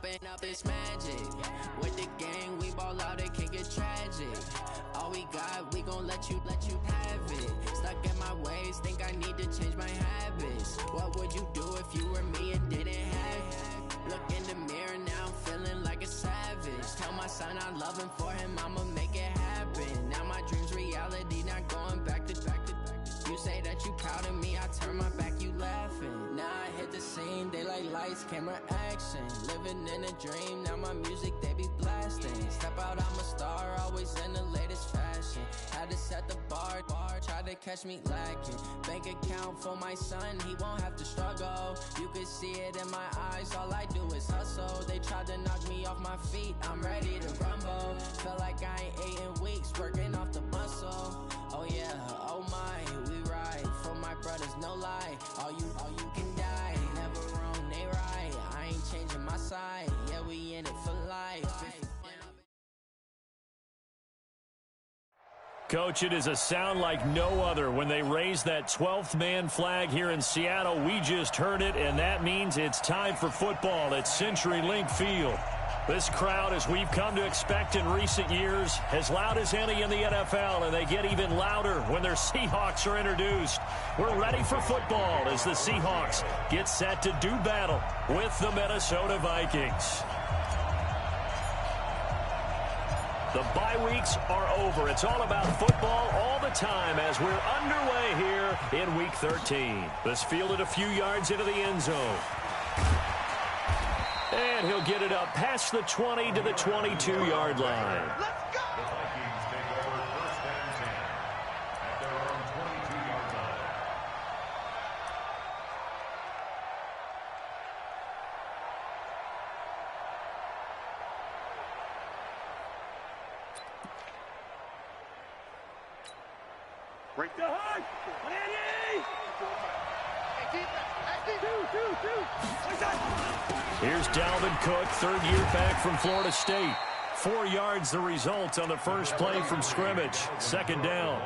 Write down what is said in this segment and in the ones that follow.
up this magic. With the gang, we ball out, it can get tragic. All we got, we gon' let you have it. Stuck in my ways, think I need to change my habits. What would you do if you were me and didn't have it? Look in the mirror, now I'm feeling like a savage. Tell my son I love him, for him I'ma make it happen. Now my dream's reality, not going back to. You say that you proud of me, I turn my back, you laughing. Now I hit the scene, they like lights, camera, action. Living in a dream, now my music, they be blasting. Step out, I'm a star, always in the latest fashion. Had to set the bar, try to catch me lacking. Bank account for my son, he won't have to struggle. You can see it in my eyes, all I do is hustle. They tried to knock me off my feet, I'm ready to rumble. Feel like I ain't ate in weeks, working off the muscle. Oh yeah, oh my, we ride for my brothers, no lie. All you can die, never wrong, they right. I ain't changing my side, yeah, we in it for life. Coach, it is a sound like no other when they raise that 12th man flag here in Seattle. We just heard it, and that means it's time for football at CenturyLink Field. This crowd, as we've come to expect in recent years, as loud as any in the NFL, and they get even louder when their Seahawks are introduced. We're ready for football as the Seahawks get set to do battle with the Minnesota Vikings. The bye weeks are over. It's all about football all the time as we're underway here in Week 13. This fielded a few yards into the end zone. And he'll get it up past the 20 to the 22-yard line. Let's go! The Vikings take over first and 10 at their own 22-yard line. Break the hug! Manny! Here's Dalvin Cook, third year back from Florida State. 4 yards the result on the first play from scrimmage. Second down.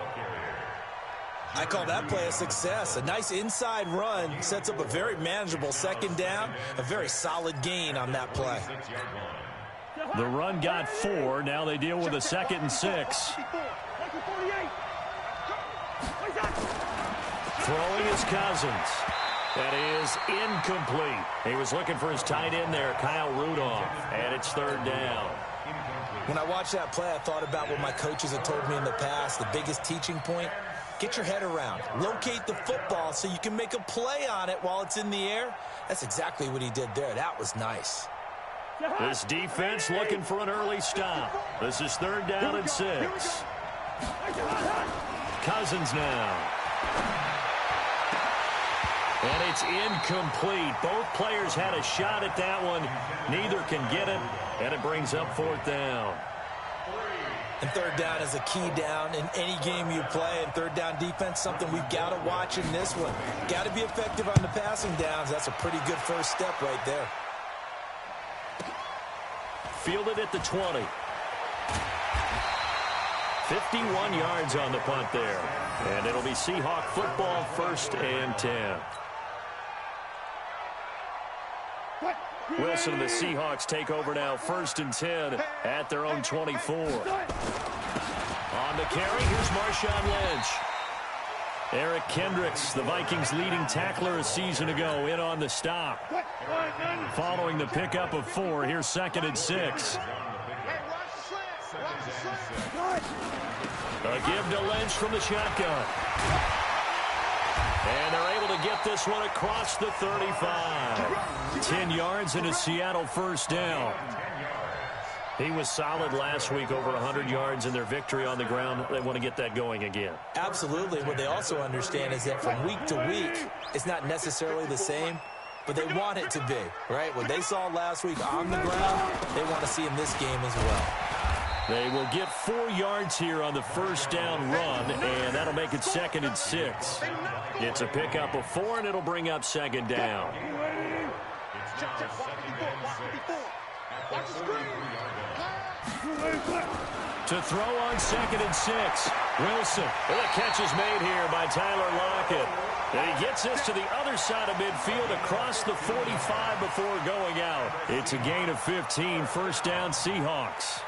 I call that play a success. A nice inside run sets up a very manageable second down. A very solid gain on that play. The run got 4. Now they deal with a 2nd and 6. Throwing is Cousins. That is incomplete. He was looking for his tight end there, Kyle Rudolph, and it's third down. When I watched that play, I thought about what my coaches had told me in the past. The biggest teaching point, get your head around. Locate the football so you can make a play on it while it's in the air. That's exactly what he did there. That was nice. This defense looking for an early stop. This is third down and 6. Cousins now. And it's incomplete. Both players had a shot at that one. Neither can get it, and it brings up fourth down. And third down is a key down in any game you play. And third down defense, something we've got to watch in this one. Got to be effective on the passing downs. That's a pretty good first step right there. Fielded at the 20. 51 yards on the punt there. And it'll be Seahawk football, first and 10. Wilson and the Seahawks take over now, first and 10 at their own 24. On the carry, here's Marshawn Lynch. Eric Kendricks, the Vikings' leading tackler a season ago, in on the stop. Following the pickup of 4, here's 2nd and 6. A give to Lynch from the shotgun. And they're able to get this one across the 35. 10 yards and a Seattle first down. He was solid last week, over 100 yards in their victory on the ground. They want to get that going again. Absolutely. What they also understand is that from week to week, it's not necessarily the same, but they want it to be, right? What they saw last week on the ground, they want to see in this game as well. They will get 4 yards here on the first down run, and that'll make it 2nd and 6. It's a pickup of 4, and it'll bring up 2nd down. To throw on 2nd and 6. Wilson. Well, the catch is made here by Tyler Lockett. And he gets this to the other side of midfield across the 45 before going out. It's a gain of 15, first down Seahawks.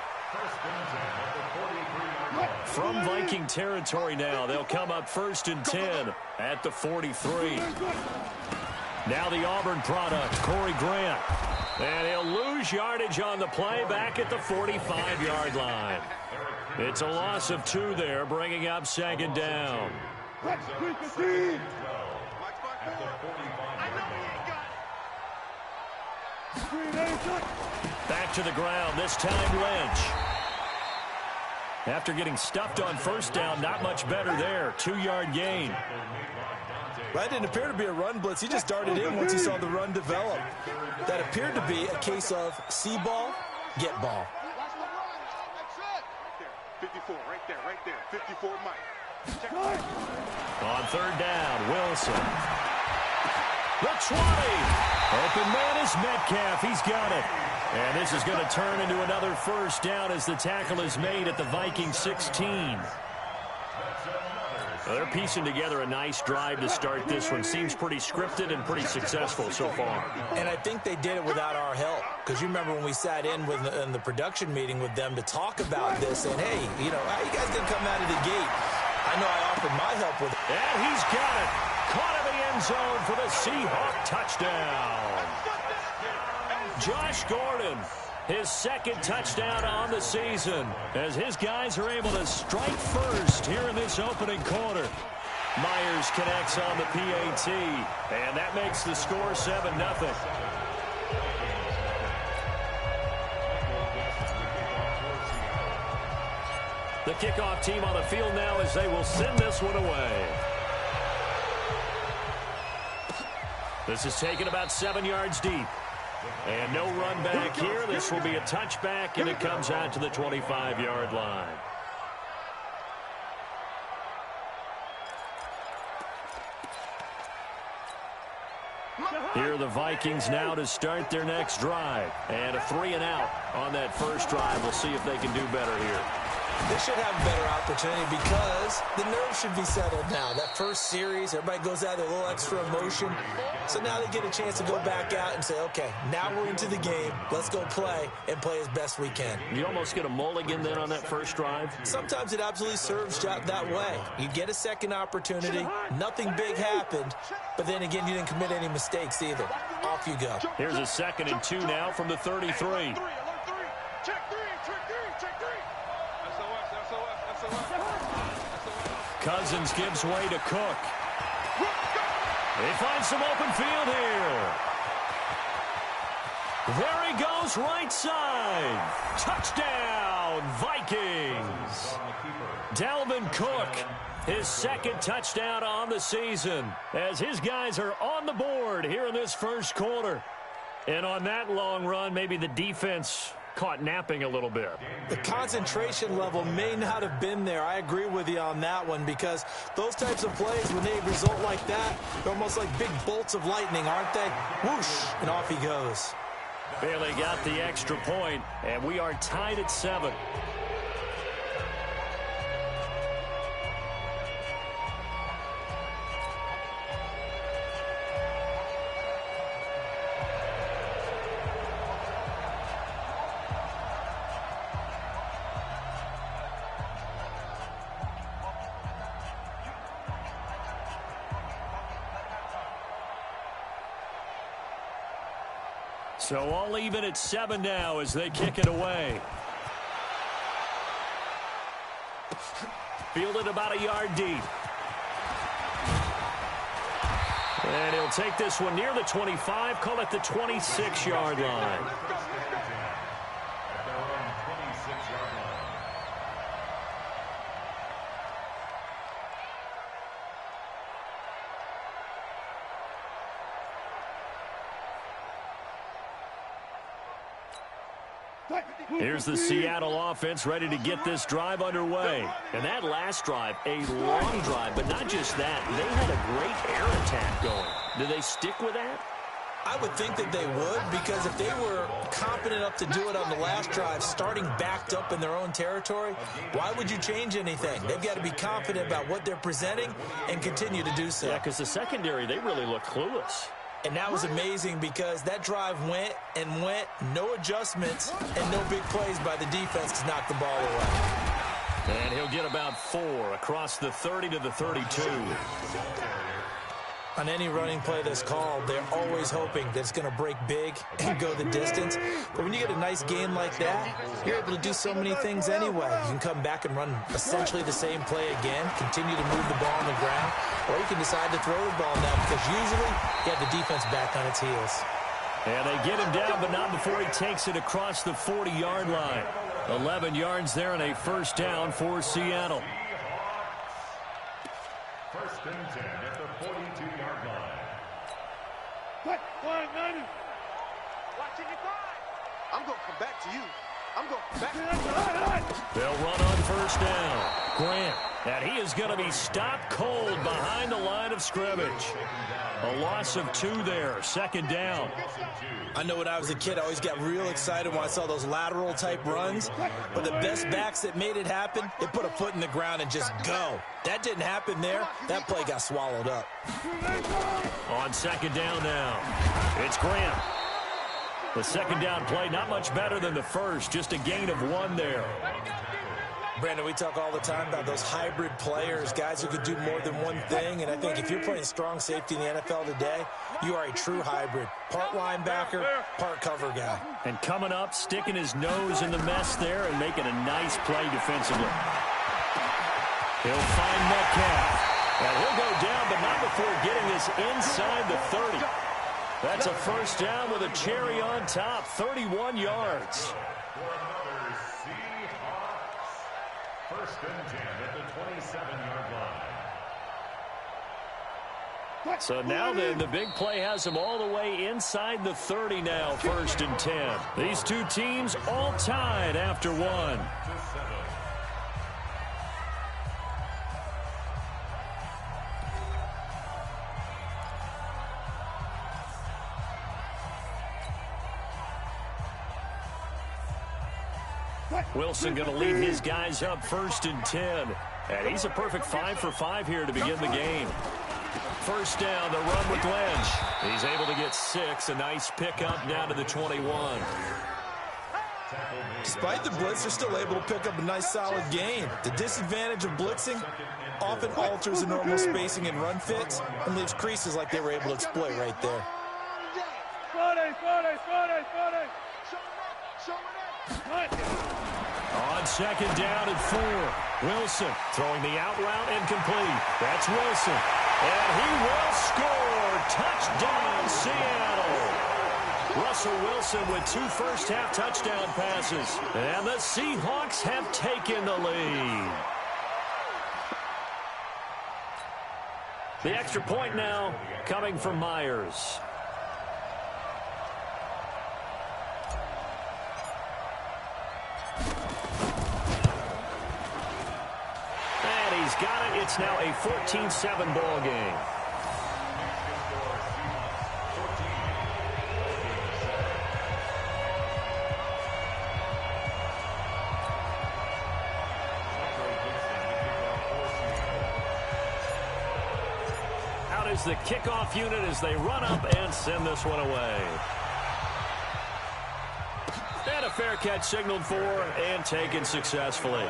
From Viking territory now, they'll come up 1st and 10 at the 43. Now the Auburn product, Corey Grant. And he'll lose yardage on the play back at the 45-yard line. It's a loss of 2 there, bringing up 2nd down. Back to the ground, this time Lynch. After getting stuffed on 1st down, not much better there. 2-yard gain. That didn't appear to be a run blitz. He just darted in once he saw the run develop. That appeared to be a case of see ball, get ball. 54, right there. 54, Mike. On 3rd down, Wilson. The 20. Open man is Metcalf. He's got it. And this is going to turn into another 1st down as the tackle is made at the Viking 16. They're piecing together a nice drive to start this one. Seems pretty scripted and pretty successful so far. And I think they did it without our help. Because you remember when we sat in the production meeting with them to talk about this. And, hey, you know, how you guys going to come out of the gate? I know I offered my help with it. And he's got it. Caught in the end zone for the Seahawk touchdown. Josh Gordon, his 2nd touchdown on the season, as his guys are able to strike first here in this opening quarter. Myers connects on the PAT, and that makes the score 7-0. The kickoff team on the field now as they will send this one away. This is taken about 7 yards deep. And no run back here. This will be a touchback, and it comes out to the 25-yard line. Here are the Vikings now to start their next drive. And a 3-and-out on that first drive. We'll see if they can do better here. They should have a better opportunity because the nerves should be settled now. That first series, everybody goes out with a little extra emotion. So now they get a chance to go back out and say, okay, now we're into the game. Let's go play and play as best we can. You almost get a mulligan then on that first drive? Sometimes it absolutely serves that way. You get a second opportunity. Nothing big happened. But then again, you didn't commit any mistakes either. Off you go. Here's a 2nd and 2 now from the 33. Cousins gives way to Cook. They find some open field here. There he goes, right side. Touchdown, Vikings. Dalvin Cook, his 2nd touchdown on the season, as his guys are on the board here in this first quarter. And on that long run, maybe the defense caught napping a little bit. The concentration level may not have been there. I agree with you on that one, because those types of plays, when they result like that, they're almost like big bolts of lightning, aren't they? Whoosh, and off he goes. Bailey got the extra point, and we are tied at 7. So all even at 7 now as they kick it away. Fielded about a yard deep. And he'll take this one near the 25, call it the 26-yard line. Here's the Seattle offense ready to get this drive underway. And that last drive, a long drive, but not just that. They had a great air attack going. Do they stick with that? I would think that they would, because if they were competent enough to do it on the last drive, starting backed up in their own territory, why would you change anything? They've got to be confident about what they're presenting and continue to do so. Yeah, because the secondary, they really look clueless. And that was amazing because that drive went and went, no adjustments, and no big plays by the defense to knock the ball away. And he'll get about 4 across the 30 to the 32. On any running play that's called, they're always hoping that it's going to break big and go the distance. But when you get a nice game like that, you're able to do so many things anyway. You can come back and run essentially the same play again, continue to move the ball on the ground, or you can decide to throw the ball now because usually you have the defense back on its heels. And they get him down, but not before he takes it across the 40-yard line. 11 yards there and a first down for Seattle. First and 10 at the 42-yard line. I'm going to come back to you. I'm going to come back. They'll run on first down. Grant. And he is going to be stopped cold behind the line of scrimmage. A loss of 2 there. Second down. I know when I was a kid, I always got real excited when I saw those lateral-type runs. But the best backs that made it happen, they put a foot in the ground and just go. That didn't happen there. That play got swallowed up. On second down now, it's Grant. The second down play, not much better than the first. Just a gain of 1 there. Brandon, we talk all the time about those hybrid players, guys who could do more than one thing. And I think if you're playing strong safety in the NFL today, you are a true hybrid. Part linebacker, part cover guy. And coming up, sticking his nose in the mess there and making a nice play defensively. He'll find Metcalf. And he'll go down, but not before getting this inside the 30. That's a first down with a cherry on top, 31 yards. First and 10 at the 27-yard line. So now then, the big play has them all the way inside the 30 now, first and 10. These two teams all tied after 1. Wilson going to lead his guys up first and 10. And he's a perfect 5 for 5 here to begin the game. First down, the run with Lynch. He's able to get 6. A nice pickup down to the 21. Despite the blitz, they're still able to pick up a nice solid gain. The disadvantage of blitzing often alters the normal spacing and run fits and leaves creases like they were able to exploit right there. On second down and 4. Wilson throwing the out route incomplete. That's Wilson. And he will score. Touchdown, Seattle. Russell Wilson with 2 first-half touchdown passes. And the Seahawks have taken the lead. The extra point now coming from Myers. He's got it. It's now a 14-7 ball game. Out is the kickoff unit as they run up and send this one away. And a fair catch signaled for and taken successfully.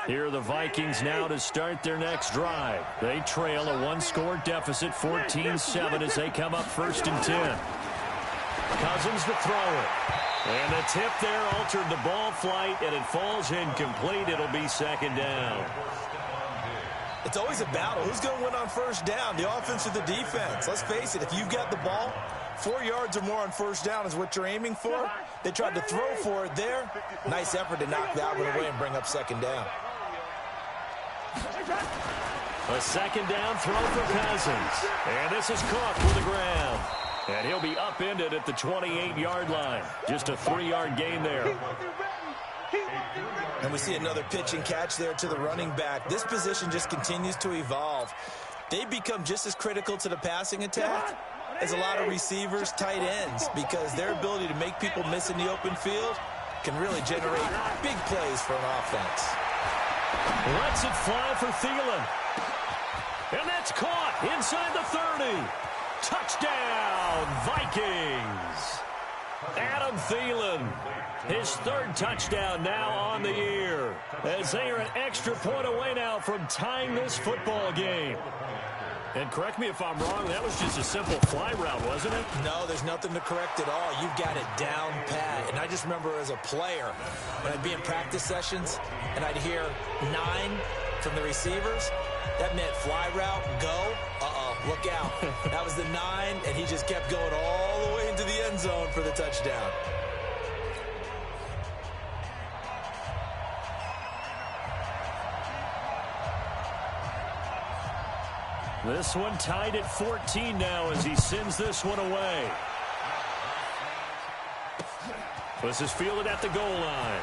Here are the Vikings now to start their next drive. They trail a 1-score deficit, 14-7, as they come up first and 10. Cousins to throw it. And the tip there altered the ball flight, and it falls incomplete. It'll be second down. It's always a battle. Who's going to win on first down, the offense or the defense? Let's face it, if you've got the ball, 4 yards or more on first down is what you're aiming for. They tried to throw for it there. Nice effort to knock that one away and bring up second down. A second down throw for Cousins. And this is caught for the ground. And he'll be upended at the 28-yard line. Just a 3-yard gain there. And we see another pitch and catch there to the running back. This position just continues to evolve. They become just as critical to the passing attack as a lot of receivers, tight ends, because their ability to make people miss in the open field can really generate big plays for an offense. Lets it fly for Thielen. And that's caught inside the 30. Touchdown, Vikings. Adam Thielen, his 3rd touchdown now on the year, as they are an extra point away now from tying this football game. And correct me if I'm wrong, that was just a simple fly route, wasn't it? No, there's nothing to correct at all. You've got it down pat. And I just remember as a player, when I'd be in practice sessions and I'd hear 9 from the receivers, that meant fly route, go, look out. That was the 9, and he just kept going all the way into the end zone for the touchdown. This one tied at 14 now as he sends this one away. This is fielded at the goal line.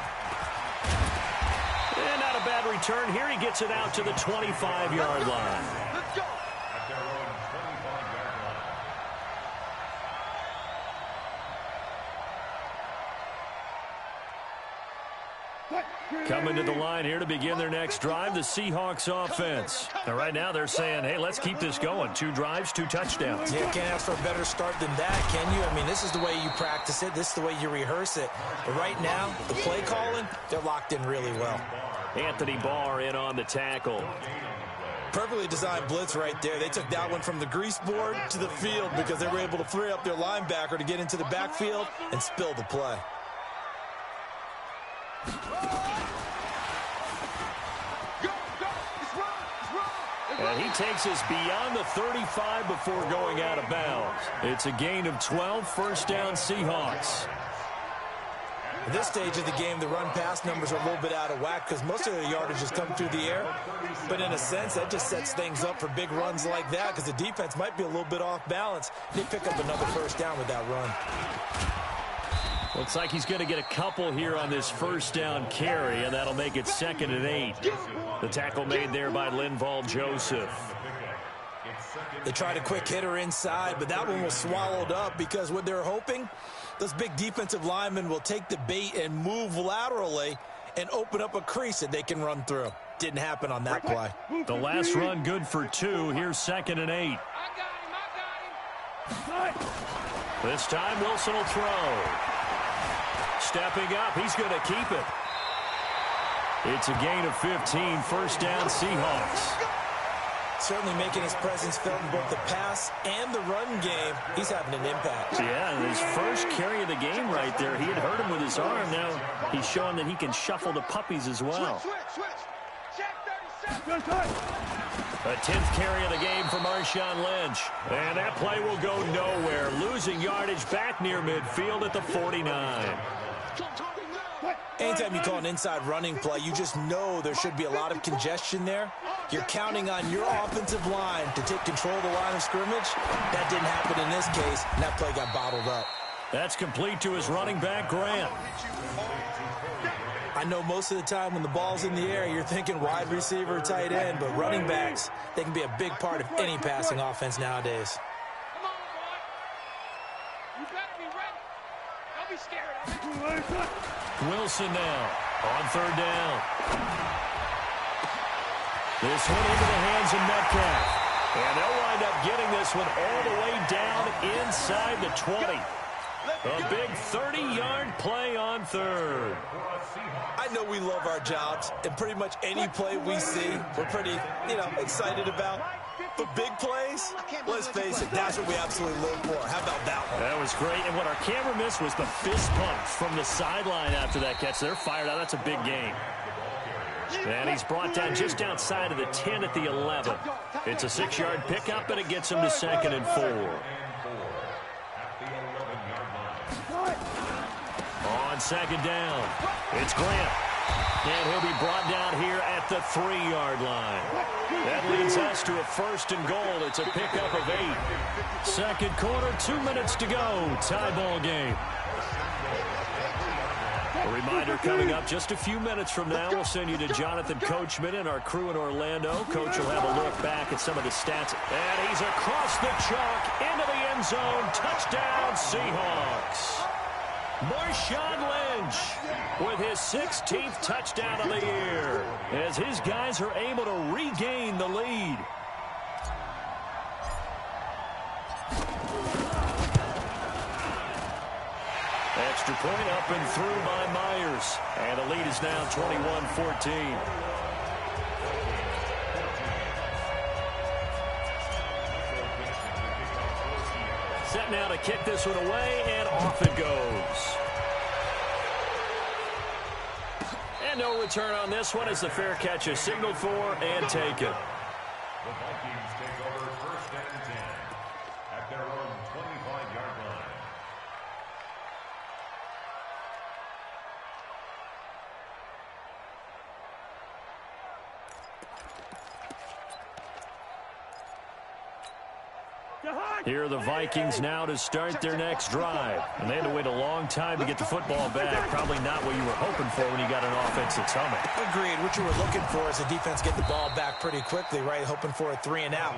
And not a bad return. Here he gets it out to the 25-yard line. Let's go. Coming to the line here to begin their next drive, the Seahawks offense. Now, right now they're saying, hey, let's keep this going. 2 drives, 2 touchdowns. Yeah, can't ask for a better start than that, can you? I mean, this is the way you practice it. This is the way you rehearse it. But right now, the play calling, they're locked in really well. Anthony Barr in on the tackle. Perfectly designed blitz right there. They took that one from the grease board to the field because they were able to free up their linebacker to get into the backfield and spill the play. And he takes us beyond the 35 before going out of bounds. It's a gain of 12, first down Seahawks. At this stage of the game, the run-pass numbers are a little bit out of whack because most of their yardage has come through the air. But in a sense, that just sets things up for big runs like that because the defense might be a little bit off balance. They pick up another first down with that run. Looks like he's going to get a couple here on this first down carry, and that'll make it 2nd and 8. The tackle made there by Linval Joseph. They tried a quick hitter inside, but that one was swallowed up because what they're hoping, those big defensive linemen will take the bait and move laterally and open up a crease that they can run through. Didn't happen on that play. The last run good for 2. Here's 2nd and 8. This time Wilson will throw. Stepping up, he's going to keep it. It's a gain of 15, first down Seahawks. Certainly making his presence felt in both the pass and the run game. He's having an impact. Yeah, his first carry of the game right there. He had hurt him with his arm. Now he's showing that he can shuffle the puppies as well. A 10th carry of the game for Marshawn Lynch. And that play will go nowhere. Losing yardage back near midfield at the 49. Anytime you call an inside running play, you just know there should be a lot of congestion there. You're counting on your offensive line to take control of the line of scrimmage. That didn't happen in this case, and that play got bottled up. That's complete to his running back, Grant. I know most of the time when the ball's in the air, you're thinking wide receiver, tight end, but running backs, they can be a big part of any passing offense nowadays. Come on, boy. You better be ready. Don't be scared. Wilson now on 3rd down. This one into the hands of Metcalf. And they'll wind up getting this one all the way down inside the 20. A big 30-yard play on 3rd. I know we love our jobs, and pretty much any play we see, we're pretty, excited about. But big plays, let's face it, that's what we absolutely live for. How about that one? That was great, and what our camera missed was the fist pump from the sideline after that catch. They're fired out. That's a big game. And he's brought down just outside of the 10 at the 11. It's a 6-yard pickup, and it gets him to 2nd and 4. On 2nd down, it's Grant. And he'll be brought down here at the 3-yard line. That leads us to a 1st and goal. It's a pickup of 8. Second quarter, 2 minutes to go. Tie ball game. A reminder coming up just a few minutes from now. We'll send you to Jonathan Coachman and our crew in Orlando. Coach will have a look back at some of the stats. And he's across the chalk into the end zone. Touchdown, Seahawks. Marshawn Lynch with his 16th touchdown of the year as his guys are able to regain the lead. Extra point up and through by Myers. And the lead is now 21-14. Set now to kick this one away, and off it goes. And no return on this one as the fair catch is signaled for and taken. The Vikings take over 1st and 10 at their own 25-yard line. Here are the Vikings now to start their next drive. And they had to wait a long time to get the football back. Probably not what you were hoping for when you got an offense that's humming. Agreed. What you were looking for is the defense get the ball back pretty quickly, right? Hoping for a 3-and-out.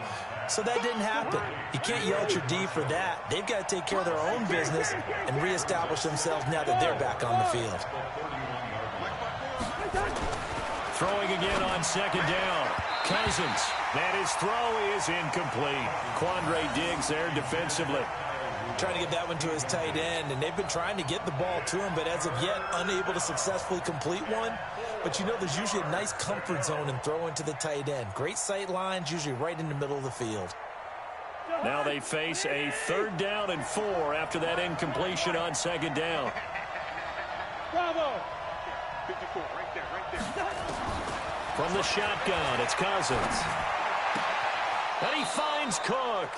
So that didn't happen. You can't yell at your D for that. They've got to take care of their own business and reestablish themselves now that they're back on the field. Throwing again on 2nd down. Cousins. And his throw is incomplete. Quandre Diggs there defensively. Trying to get that one to his tight end, and they've been trying to get the ball to him, but as of yet, unable to successfully complete one. But you know there's usually a nice comfort zone in throwing to the tight end. Great sight lines, usually right in the middle of the field. Now they face a 3rd down and 4 after that incompletion on 2nd down. Bravo! 54, right there. From the shotgun, it's Cousins. And he finds Cook.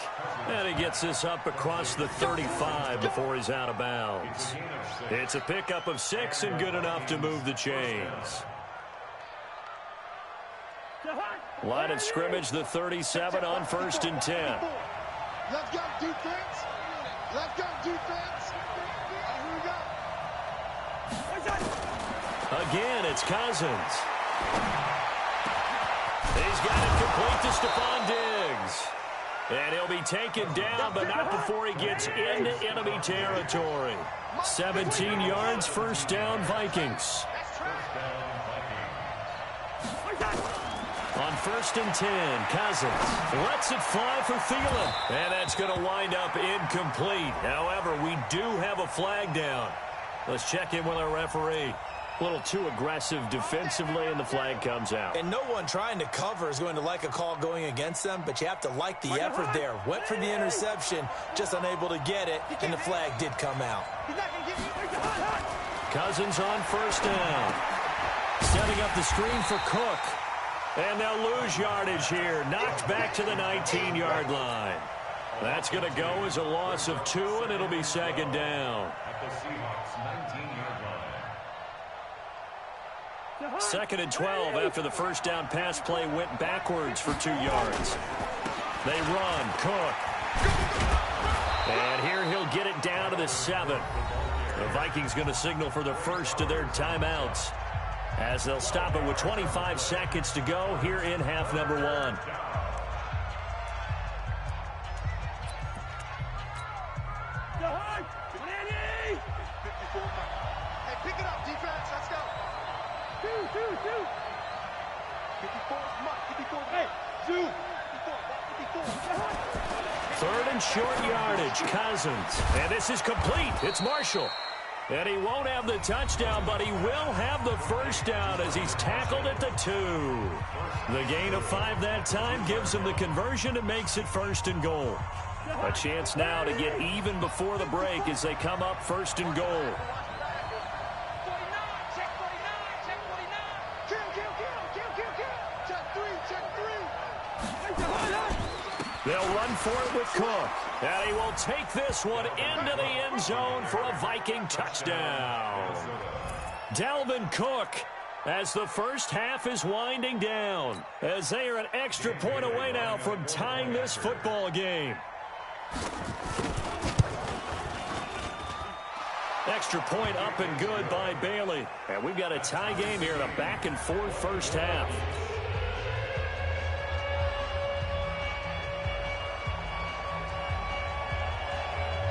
And he gets this up across the 35 before he's out of bounds. It's a pickup of 6 and good enough to move the chains. Line of scrimmage, the 37 on 1st and 10. Let's go, defense. Let's go, defense. Here we go. Again, it's Cousins. He's got it complete to Stephon Diggs. And he'll be taken down, but not before he gets into enemy territory. 17 yards, 1st down, Vikings. On 1st and 10, Cousins lets it fly for Thielen. And that's going to wind up incomplete. However, we do have a flag down. Let's check in with our referee. A little too aggressive defensively, and the flag comes out. And no one trying to cover is going to like a call going against them, but you have to like the effort there. Went for the interception, just unable to get it, and the flag did come out. Cousins on 1st down. Setting up the screen for Cook. And they'll lose yardage here. Knocked back to the 19-yard line. That's going to go as a loss of 2, and it'll be 2nd down. At the Seahawks 19-yard line. 2nd and 12 after the 1st down pass play went backwards for 2 yards. They run. Cook. And here he'll get it down to the 7. The Vikings going to signal for the first of their timeouts as they'll stop it with 25 seconds to go here in half number 1. Hey, pick it up, defense. Let's go. 54, come on, 54. Hey, 2. 54. 3rd and short yardage. Cousins. And this is complete. It's Marshall. And he won't have the touchdown, but he will have the 1st down as he's tackled at the 2. The gain of 5 that time gives him the conversion and makes it 1st and goal. A chance now to get even before the break as they come up 1st and goal. They'll run for it with Cook. And he will take this one into the end zone for a Viking touchdown. Dalvin Cook as the first half is winding down, as they are an extra point away now from tying this football game. Extra point up and good by Bailey. And we've got a tie game here in a back-and-forth first half.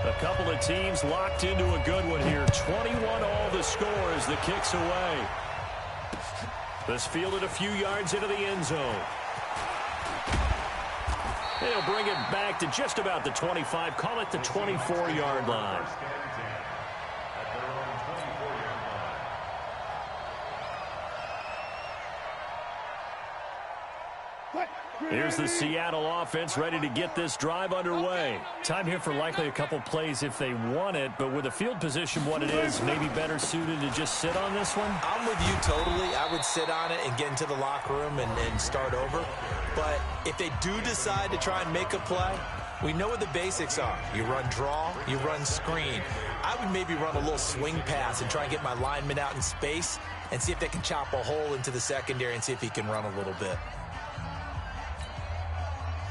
A couple of teams locked into a good one here. 21 all the score as the kick's away. This fielded a few yards into the end zone. They'll bring it back to just about the 25. Call it the 24-yard line. Here's the Seattle offense ready to get this drive underway. Time here for likely a couple plays if they want it, but with the field position what it is, maybe better suited to just sit on this one? I'm with you totally. I would sit on it and get into the locker room and start over. But if they do decide to try and make a play, we know what the basics are. You run draw, you run screen. I would maybe run a little swing pass and try and get my lineman out in space and see if they can chop a hole into the secondary and see if he can run a little bit.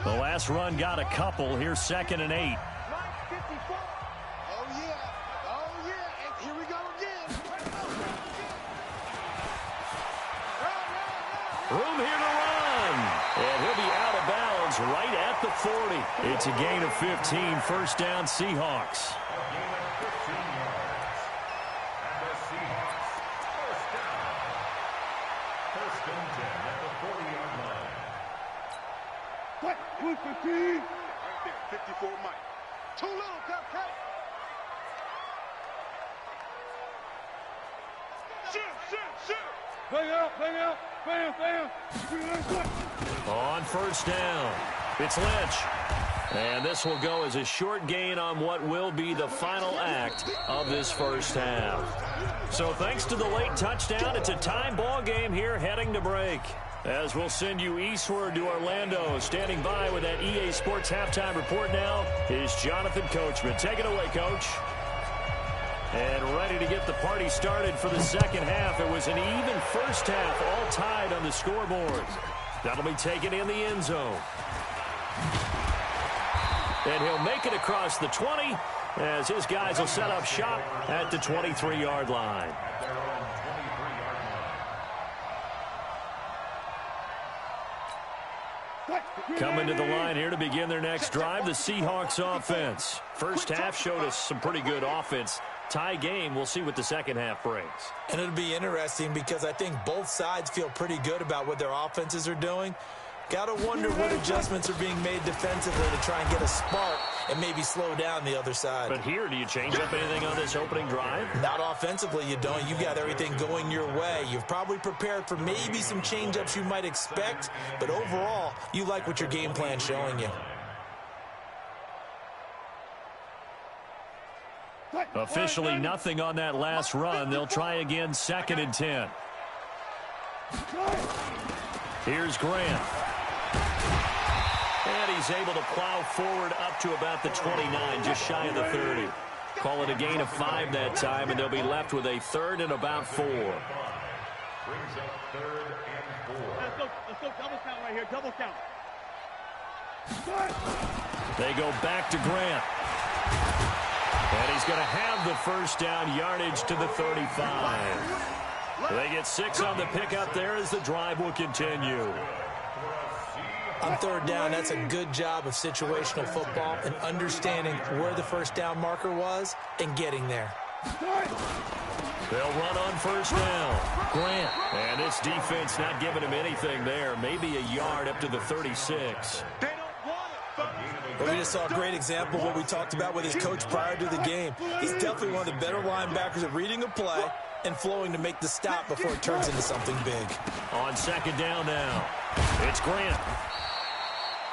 The last run got a couple. Here's 2nd and 8. Oh, yeah. Oh, yeah. And here we go again. Room here to run. And he'll be out of bounds right at the 40. It's a gain of 15. First down, Seahawks. Right there, 54 Mike. Too little, Cupcake. Shoot. Bang out. Bam. On first down, it's Lynch. And this will go as a short gain on what will be the final act of this first half. So thanks to the late touchdown, it's a tie ball game here heading to break. As we'll send you eastward to Orlando. Standing by with that EA Sports halftime report now is Jonathan Coachman. Take it away, Coach. And ready to get the party started for the second half. It was an even first half, all tied on the scoreboard. That'll be taken in the end zone. And he'll make it across the 20 as his guys will set up shop at the 23-yard line. Coming to the line here to begin their next drive, the Seahawks offense. First half showed us some pretty good offense. Tie game, we'll see what the second half brings. And it'll be interesting because I think both sides feel pretty good about what their offenses are doing. Got to wonder what adjustments are being made defensively to try and get a spark and maybe slow down the other side. But here, do you change up anything on this opening drive? Not offensively, you don't. You got everything going your way. You've probably prepared for maybe some change-ups you might expect, but overall, you like what your game plan's showing you. Officially nothing on that last run. They'll try again, 2nd and 10. Here's Grant. And he's able to plow forward up to about the 29, just shy of the 30. Call it a gain of 5 that time, and they'll be left with a 3rd and about 4. Brings up 3rd and 4. Let's go double count right here, double count. They go back to Grant. And he's going to have the first down, yardage to the 35. They get 6 on the pickup there as the drive will continue. On 3rd down, that's a good job of situational football and understanding where the first down marker was and getting there. They'll run on first down. Grant. And this defense not giving him anything there. Maybe a yard up to the 36. But we just saw a great example of what we talked about with his coach prior to the game. He's definitely one of the better linebackers at reading a play and flowing to make the stop before it turns into something big. On 2nd down now, it's Grant.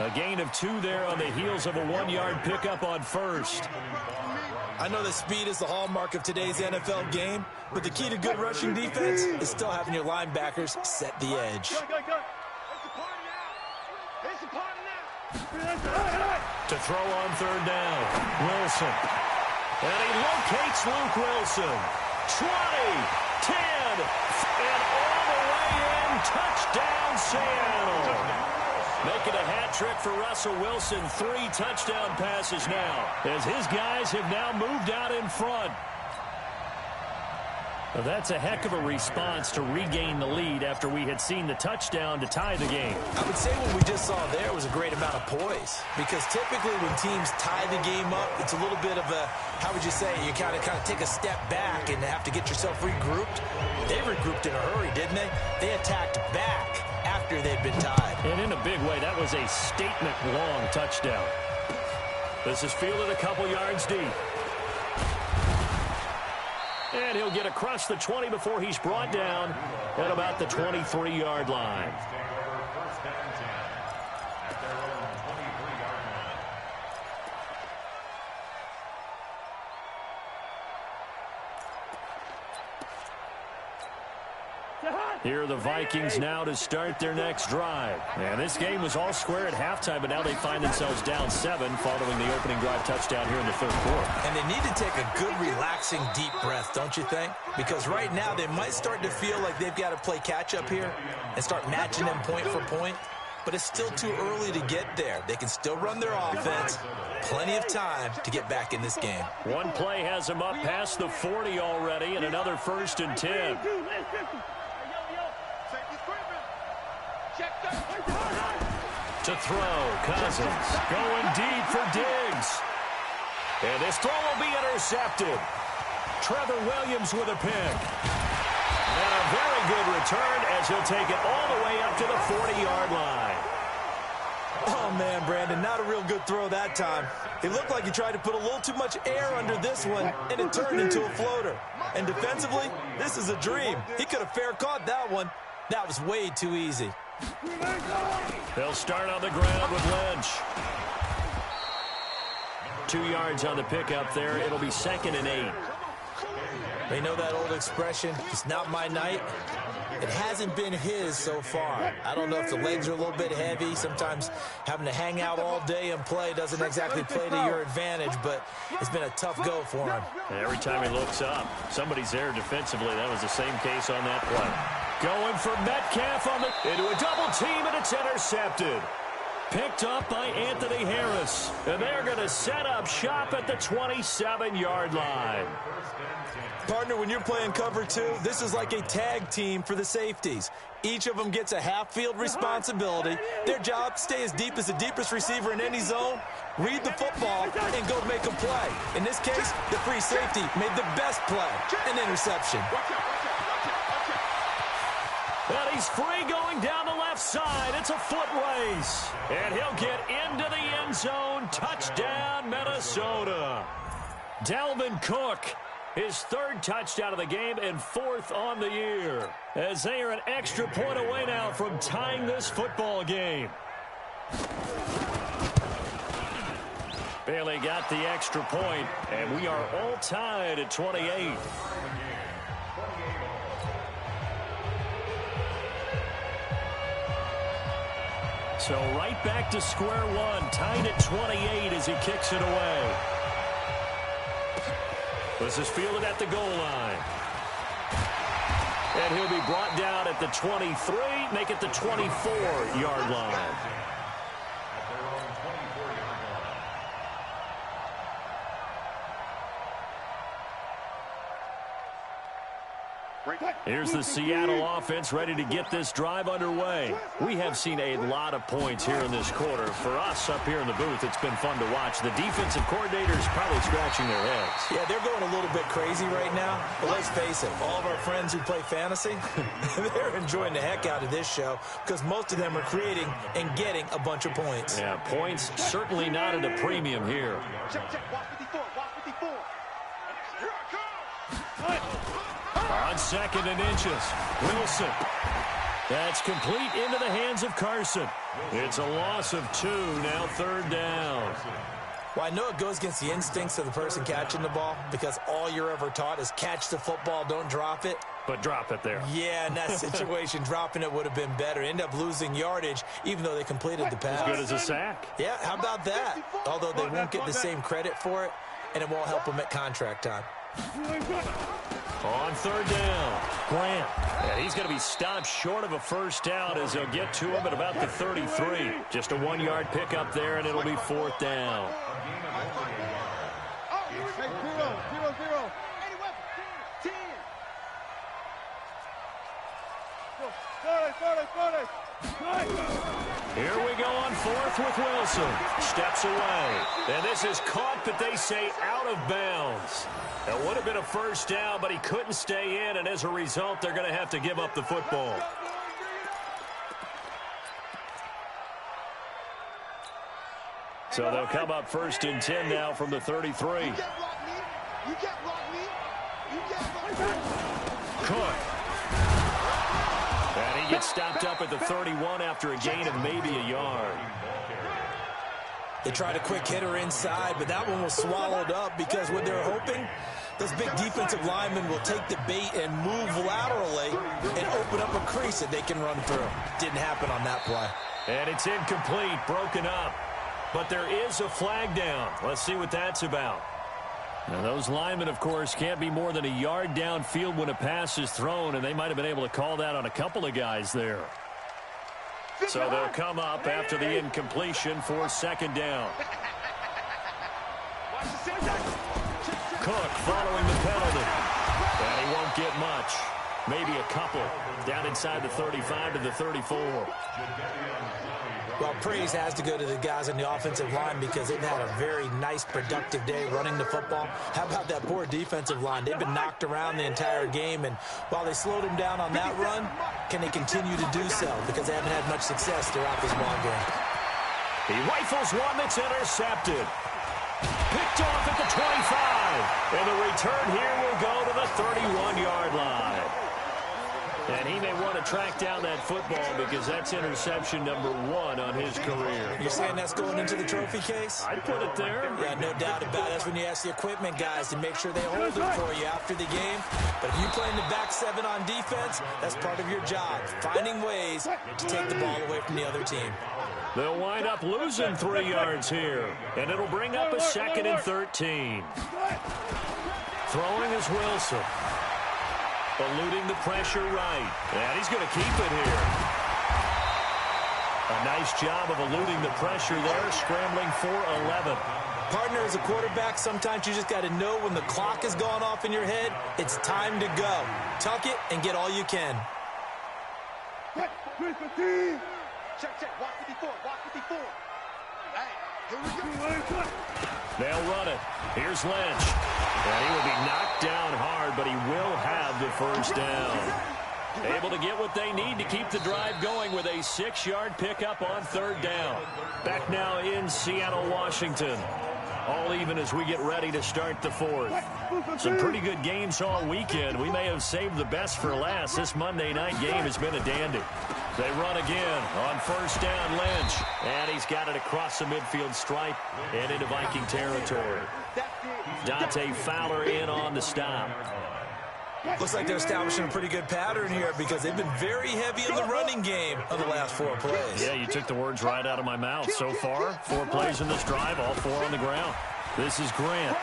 A gain of 2 there on the heels of a 1-yard pickup on first. I know that speed is the hallmark of today's NFL game, but the key to good rushing defense is still having your linebackers set the edge. Go. It's a party now. It's a party now. To throw on 3rd down, Wilson. And he locates Luke Wilson. 20, 10, and all the way in. Touchdown, Seattle. Making a hat trick for Russell Wilson. 3 touchdown passes now, as his guys have now moved out in front. Well, that's a heck of a response to regain the lead after we had seen the touchdown to tie the game. I would say what we just saw there was a great amount of poise, because typically when teams tie the game up, it's a little bit of a, how would you say, you kind of take a step back and have to get yourself regrouped. They regrouped in a hurry, didn't they? They attacked back after they'd been tied. And in a big way, that was a statement-long touchdown. This is fielded a couple yards deep. And he'll get across the 20 before he's brought down at about the 23-yard line. Here are the Vikings now to start their next drive. And this game was all square at halftime, but now they find themselves down 7 following the opening drive touchdown here in the third quarter. And they need to take a good, relaxing, deep breath, don't you think? Because right now they might start to feel like they've got to play catch-up here and start matching them point for point. But it's still too early to get there. They can still run their offense. Plenty of time to get back in this game. One play has them up past the 40 already, and another 1st and 10. To throw, Cousins going deep for Diggs. And this throw will be intercepted. Trevor Williams with a pick. And a very good return as he'll take it all the way up to the 40-yard line. Oh, man, Brandon, not a real good throw that time. It looked like he tried to put a little too much air under this one, and it turned into a floater. And defensively, this is a dream. He could have fair caught that one. That was way too easy. They'll start on the ground with Lynch. 2 yards on the pickup there. It'll be 2nd and 8. They know that old expression, it's not my night. It hasn't been his so far. I don't know if the legs are a little bit heavy. Sometimes having to hang out all day and play doesn't exactly play to your advantage, but it's been a tough go for him. Every time he looks up, somebody's there defensively. That was the same case on that play. Going for Metcalf into a double team, and it's intercepted. Picked up by Anthony Harris. And they're going to set up shop at the 27-yard line. Partner, when you're playing cover 2, this is like a tag team for the safeties. Each of them gets a half-field responsibility. Their job, stay as deep as the deepest receiver in any zone, read the football, and go make a play. In this case, the free safety made the best play, an interception. And he's free going down the left side. It's a foot race. And he'll get into the end zone. Touchdown, Minnesota. Dalvin Cook, his 3rd touchdown of the game and 4th on the year. As they are an extra point away now from tying this football game. Bailey got the extra point, and we are all tied at 28. So right back to square one, tied at 28 as he kicks it away. This is fielded at the goal line. And he'll be brought down at the 23, make it the 24-yard line. Here's the Seattle offense ready to get this drive underway. We have seen a lot of points here in this quarter. For us up here in the booth, it's been fun to watch. The defensive coordinators probably scratching their heads. Yeah, they're going a little bit crazy right now. But let's face it, all of our friends who play fantasy, they're enjoying the heck out of this show because most of them are creating and getting a bunch of points. Yeah, points certainly not at a premium here. Check, watch 54, watch 54. Here I come. On 2nd and inches, Wilson. That's complete into the hands of Carson. It's a loss of 2, now 3rd down. Well, I know it goes against the instincts of the person catching the ball because all you're ever taught is catch the football, don't drop it. But drop it there. Yeah, in that situation, dropping it would have been better. End up losing yardage, even though they completed the pass. As good as a sack. Yeah, how about that? Although they won't get the same credit for it, and it won't help them at contract time. On third down, Grant. And he's going to be stopped short of a first down as they'll get to him at about the 33. Just a 1-yard pickup there, and it'll be fourth down. Here we go on fourth with Wilson. Steps away. And this is caught, but they say out of bounds. It would have been a first down, but he couldn't stay in, and as a result, they're going to have to give up the football. So they'll come up first and 10 now from the 33. Cook. And he gets stopped up at the 31 after a gain of maybe a yard. They tried a quick hitter inside, but that one was swallowed up because what they're hoping, those big defensive linemen will take the bait and move laterally and open up a crease that they can run through. Didn't happen on that play. And it's incomplete, broken up. But there is a flag down. Let's see what that's about. Now, those linemen, of course, can't be more than a yard downfield when a pass is thrown, and they might have been able to call that on a couple of guys there. So they'll come up after the incompletion for second down. Cook following the penalty. And he won't get much. Maybe a couple. Down inside the 35 to the 34. Well, praise has to go to the guys on the offensive line because they've had a very nice, productive day running the football. How about that poor defensive line? They've been knocked around the entire game, and while they slowed them down on that run, can they continue to do so? Because they haven't had much success throughout this ball game. He rifles one that's intercepted. Picked off at the 25. And the return here will go to the 31-yard line. And he may want to track down that football because that's interception number 1 on his career. You're saying that's going into the trophy case? I'd put it there. Yeah, no doubt about it. That's when you ask the equipment guys to make sure they hold it for you after the game. But if you play in the back 7 on defense, that's part of your job, finding ways to take the ball away from the other team. They'll wind up losing 3 yards here, and it'll bring up a 2nd and 13. Throwing is Wilson. Eluding the pressure right. And he's going to keep it here. A nice job of eluding the pressure there, scrambling for 11. Partner, as a quarterback, sometimes you just got to know when the clock has gone off in your head, it's time to go. Tuck it and get all you can. Check, walk 54, walk 54. Hey, here we go. They'll run it. Here's Lynch. And he will be knocked down hard, but he will have the first down. Able to get what they need to keep the drive going with a 6-yard pickup on third down. Back now in Seattle, Washington. All even as we get ready to start the fourth. Some pretty good games all weekend. We may have saved the best for last. This Monday night game has been a dandy. They run again on first down, Lynch. And he's got it across the midfield stripe and into Viking territory. Dante Fowler in on the stop. Looks like they're establishing a pretty good pattern here because they've been very heavy in the running game of the last 4 plays. Yeah, you took the words right out of my mouth. So far, 4 plays in this drive, all 4 on the ground. This is Grant.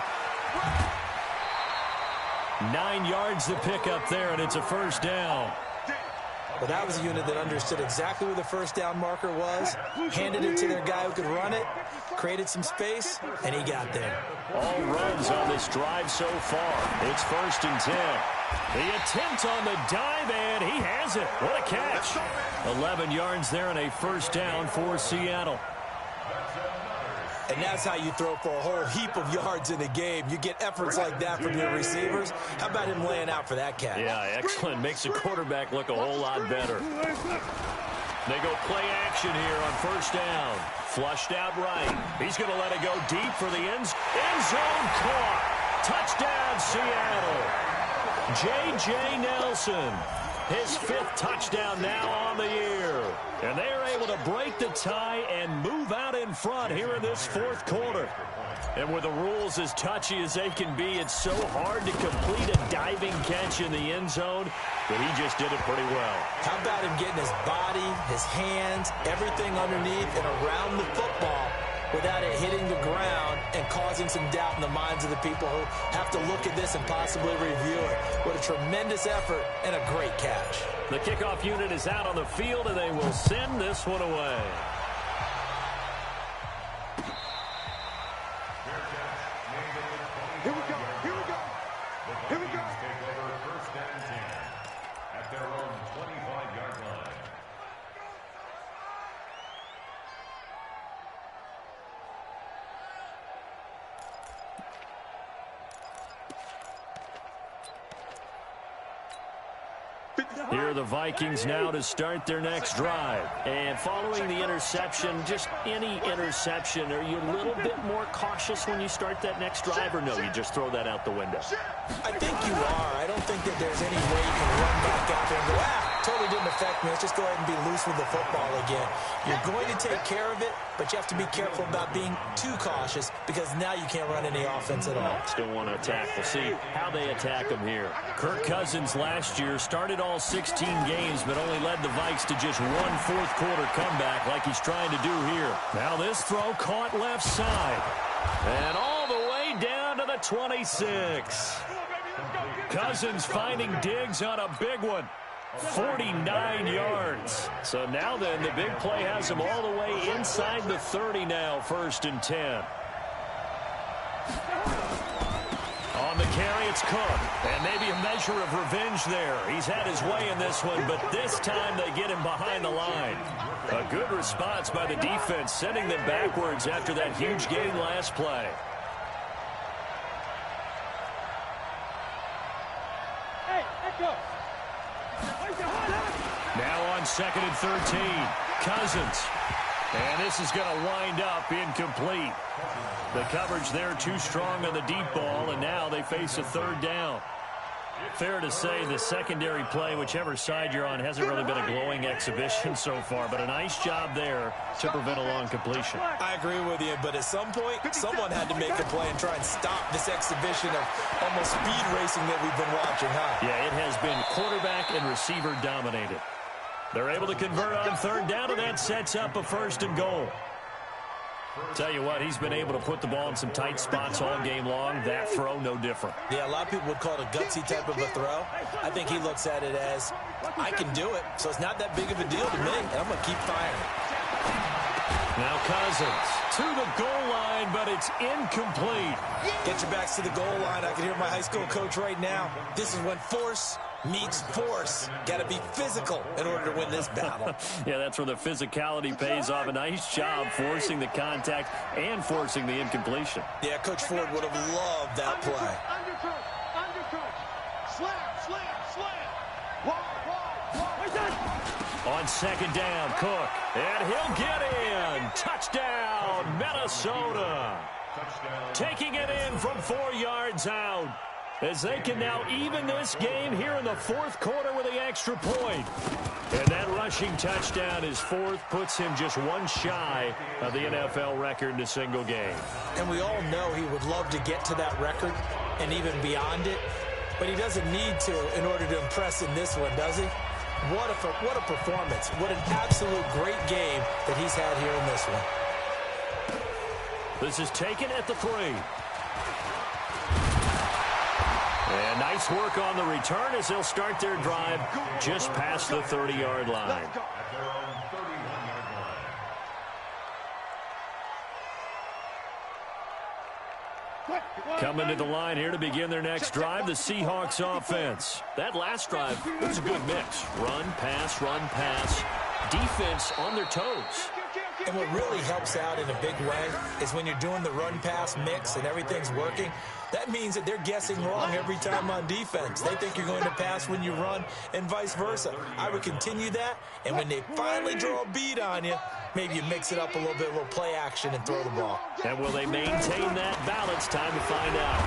9 yards to pick up there, and it's a first down. Well, that was a unit that understood exactly where the first down marker was, handed it to their guy who could run it, created some space, and he got there. All runs on this drive so far. It's first and 10. The attempt on the dive, and he has it. What a catch. 11 yards there and a first down for Seattle. And that's how you throw for a whole heap of yards in a game. You get efforts like that from your receivers. How about him laying out for that catch? Yeah, excellent. Makes the quarterback look a whole lot better. They go play action here on first down. Flushed out right. He's going to let it go deep for the end zone caught. Touchdown, Seattle. J.J. Nelson. His 5th touchdown now on the year. And they are able to break the tie and move out in front here in this 4th quarter. And with the rules as touchy as they can be, it's so hard to complete a diving catch in the end zone, but he just did it pretty well. How about him getting his body, his hands, everything underneath and around the football without it hitting the ground and causing some doubt in the minds of the people who have to look at this and possibly review it. What a tremendous effort and a great catch. The kickoff unit is out on the field, and they will send this one away. Here we go. Here we go. Here we go. Take over first and 10 at their own 25-yard line. Here are the Vikings now to start their next drive. And following the interception, just any interception, are you a little bit more cautious when you start that next drive, or no, you just throw that out the window? I think you are. I don't think that there's any way you can run back out there and go, totally didn't affect me. Let's just go ahead and be loose with the football again. You're going to take care of it, but you have to be careful about being too cautious because now you can't run any offense at all. Still want to attack. We'll see how they attack them here. Kirk Cousins last year started all 16 games, but only led the Vikes to just one fourth-quarter comeback like he's trying to do here. Now this throw caught left side. And all the way down to the 26. Cousins finding Diggs on a big one. 49 yards. So now then, the big play has him all the way inside the 30 now, 1st and 10. On the carry, it's Cook. And maybe a measure of revenge there. He's had his way in this one, but this time they get him behind the line. A good response by the defense, sending them backwards after that huge gain last play. Hey, go. Now on 2nd and 13, Cousins. And this is going to wind up incomplete. The coverage there too strong on the deep ball, and now they face a 3rd down. Fair to say the secondary play, whichever side you're on, hasn't really been a glowing exhibition so far, but a nice job there to prevent a long completion. I agree with you, but at some point, someone had to make a play and try and stop this exhibition of almost speed racing that we've been watching, huh? Yeah, it has been quarterback and receiver dominated. They're able to convert on 3rd down, and that sets up a 1st and goal. Tell you what, he's been able to put the ball in some tight spots all game long. That throw, no different. Yeah, a lot of people would call it a gutsy type of a throw. I think he looks at it as, I can do it, so it's not that big of a deal to me, and I'm going to keep firing. Now Cousins to the goal line, but it's incomplete. Get your backs to the goal line. I can hear my high school coach right now. This is when force meets force. Got to be physical in order to win this battle. Yeah, that's where the physicality pays off. A nice job forcing the contact and forcing the incompletion. Yeah, Coach Ford would have loved that play. Undercoach. Slam. On 2nd down, Cook. And he'll get in. Touchdown, Minnesota. Taking it in from 4 yards out, as they can now even this game here in the 4th quarter with the extra point. And that rushing touchdown, his 4th, puts him just one shy of the NFL record in a single game. And we all know he would love to get to that record and even beyond it, but he doesn't need to in order to impress in this one, does he? What a performance. What an absolute great game that he's had here in this one. This is taken at the 3. And nice work on the return as they'll start their drive just past the 30-yard line. Coming to the line here to begin their next drive, the Seahawks offense. That last drive was a good mix. Run, pass, defense on their toes. And what really helps out in a big way is when you're doing the run-pass mix and everything's working, that means that they're guessing wrong every time on defense. They think you're going to pass when you run and vice versa. I would continue that, and when they finally draw a bead on you, maybe you mix it up a little bit, a little play action, and throw the ball. And will they maintain that balance? Time to find out.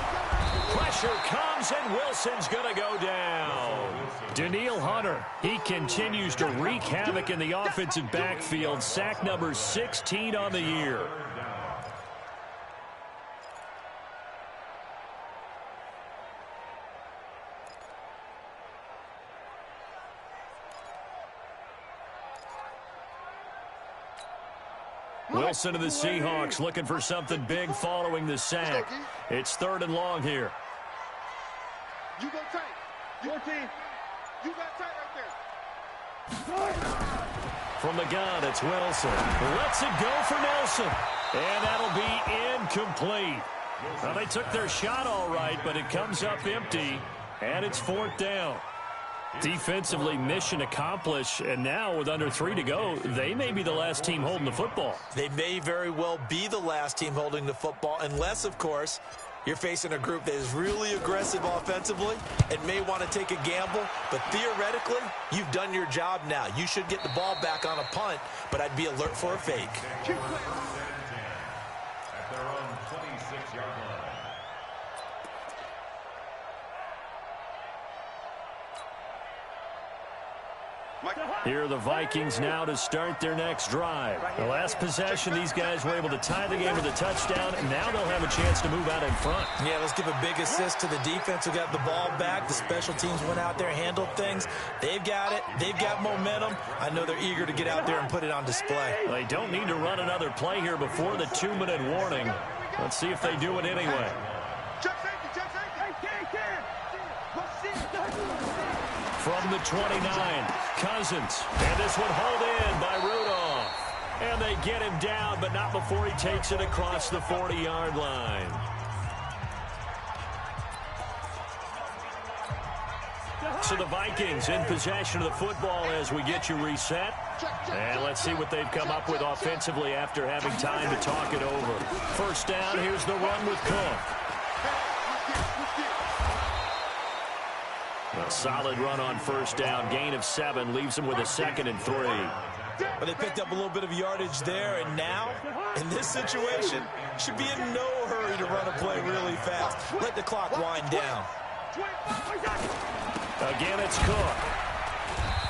Pressure comes, and Wilson's going to go down. Danielle Hunter, he continues to wreak havoc in the offensive backfield. Sack number 16 on the year. Wilson and the Seahawks looking for something big following the sack. It's 3rd and long here. You go tight. Your team. You got tight right there. From the gun, it's Wilson. Lets it go for Nelson. And that'll be incomplete. Well, they took their shot all right, but it comes up empty, and it's 4th down. Defensively, mission accomplished, and now with under 3 to go, they may be the last team holding the football. They may very well be the last team holding the football, unless, of course, you're facing a group that is really aggressive offensively and may want to take a gamble. But theoretically, you've done your job now. You should get the ball back on a punt, but I'd be alert for a fake. At their own 26-yard line. Here are the Vikings now to start their next drive. The last possession, these guys were able to tie the game with a touchdown, and now they'll have a chance to move out in front. Yeah, let's give a big assist to the defense who got the ball back. The special teams went out there, handled things. They've got it. They've got momentum. I know they're eager to get out there and put it on display. They don't need to run another play here before the 2-minute warning. Let's see if they do it anyway. From the 29, Cousins. And this one hauled in by Rudolph. And they get him down, but not before he takes it across the 40-yard line. So the Vikings in possession of the football as we get you reset. And let's see what they've come up with offensively after having time to talk it over. First down, here's the run with Cook. A solid run on first down. Gain of 7 leaves them with a 2nd and 3. But they picked up a little bit of yardage there, and now, in this situation, should be in no hurry to run a play really fast. Let the clock wind down. Again, it's Cook.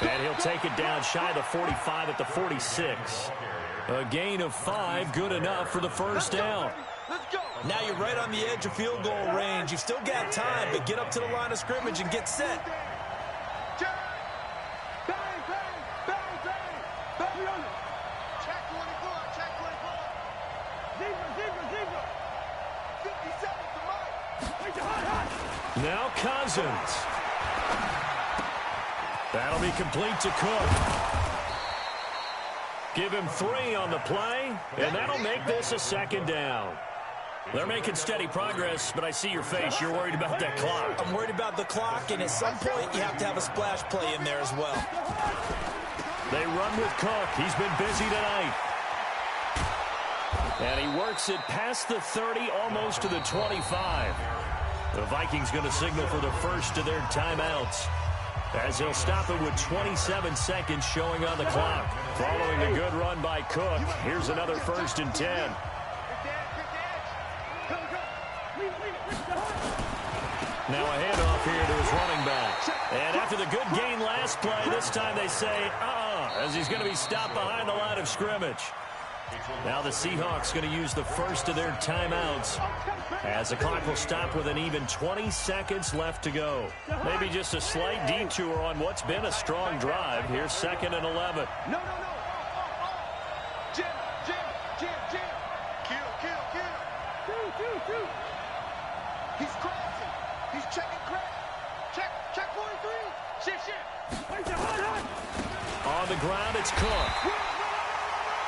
And he'll take it down shy of the 45 at the 46. A gain of 5, good enough for the first down. Now you're right on the edge of field goal range. You've still got time, but get up to the line of scrimmage and get set. Now Cousins. That'll be complete to Cook. Give him 3 on the play, and that'll make this a 2nd down. They're making steady progress, but I see your face. You're worried about that clock. I'm worried about the clock, and at some point, you have to have a splash play in there as well. They run with Cook. He's been busy tonight. And he works it past the 30, almost to the 25. The Vikings going to signal for the first of their timeouts, as they'll stop it with 27 seconds showing on the clock. Following a good run by Cook, here's another 1st and 10. Now a handoff here to his running back. And after the good gain last play, this time they say, as he's going to be stopped behind the line of scrimmage. Now the Seahawks going to use the first of their timeouts, as the clock will stop with an even 20 seconds left to go. Maybe just a slight detour on what's been a strong drive. Here's 2nd and 11. No. Jim. Kill. He's crossing. He's checking crack. Check 43. Shit. On the ground, it's Cook.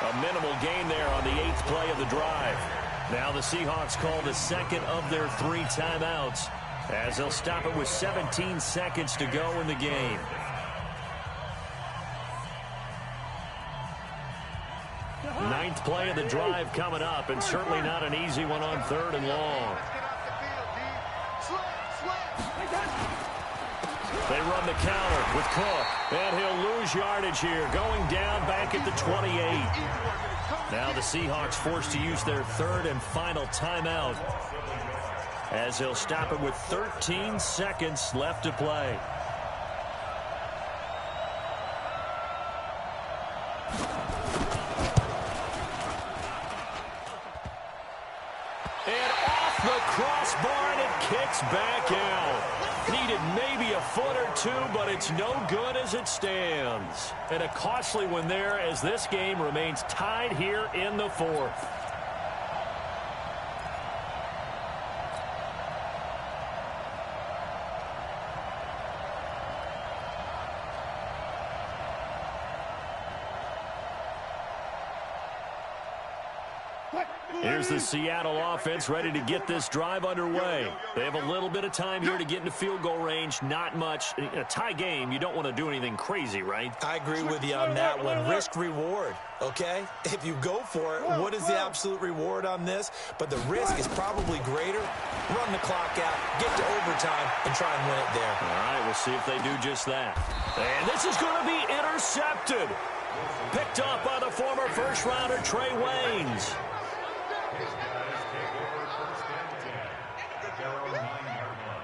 A minimal gain there on the 8th play of the drive. Now the Seahawks call the 2nd of their 3 timeouts, as they'll stop it with 17 seconds to go in the game. Ninth play of the drive coming up, and certainly not an easy one on 3rd and long. They run the counter with Cook, and he'll lose yardage here, going down back at the 28. Now the Seahawks forced to use their 3rd and final timeout, as they'll stop it with 13 seconds left to play. And off The crossbar, and it kicks back out. Needed maybe a foot or two, but it's no good as it stands. And a costly one there as this game remains tied here in the fourth. Here's the Seattle offense ready to get this drive underway. They have a little bit of time here to get into field goal range. Not much. In a tie game, you don't want to do anything crazy, right? I agree with you on that one. Risk-reward, okay? If you go for it, what is the absolute reward on this? But the risk is probably greater. Run the clock out, get to overtime, and try and win it there. All right, we'll see if they do just that. And this is going to be intercepted. Picked off by the former first-rounder Trey Waynes. His guys take over first and 10 at their own 9-yard line.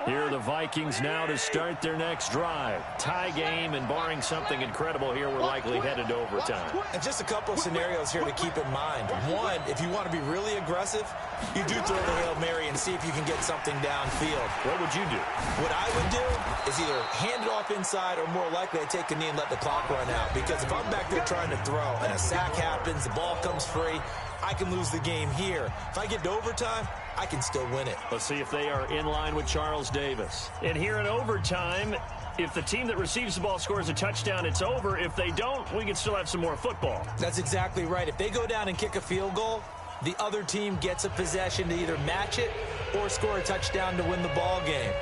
Here are the Vikings now to start their next drive. Tie game, and barring something incredible here, we're likely headed to overtime. And just a couple of scenarios here to keep in mind. One, if you want to be really aggressive, you do throw the Hail Mary and see if you can get something downfield. What would you do? What I would do is either hand it off inside or more likely I take a knee and let the clock run out. Because if I'm back there trying to throw and a sack happens, the ball comes free, I can lose the game here. If I get to overtime, I can still win it. Let's see if they are in line with Charles Davis. And here in overtime, if the team that receives the ball scores a touchdown, it's over. If they don't, we can still have some more football. That's exactly right. If they go down and kick a field goal, the other team gets a possession to either match it or score a touchdown to win the ball game.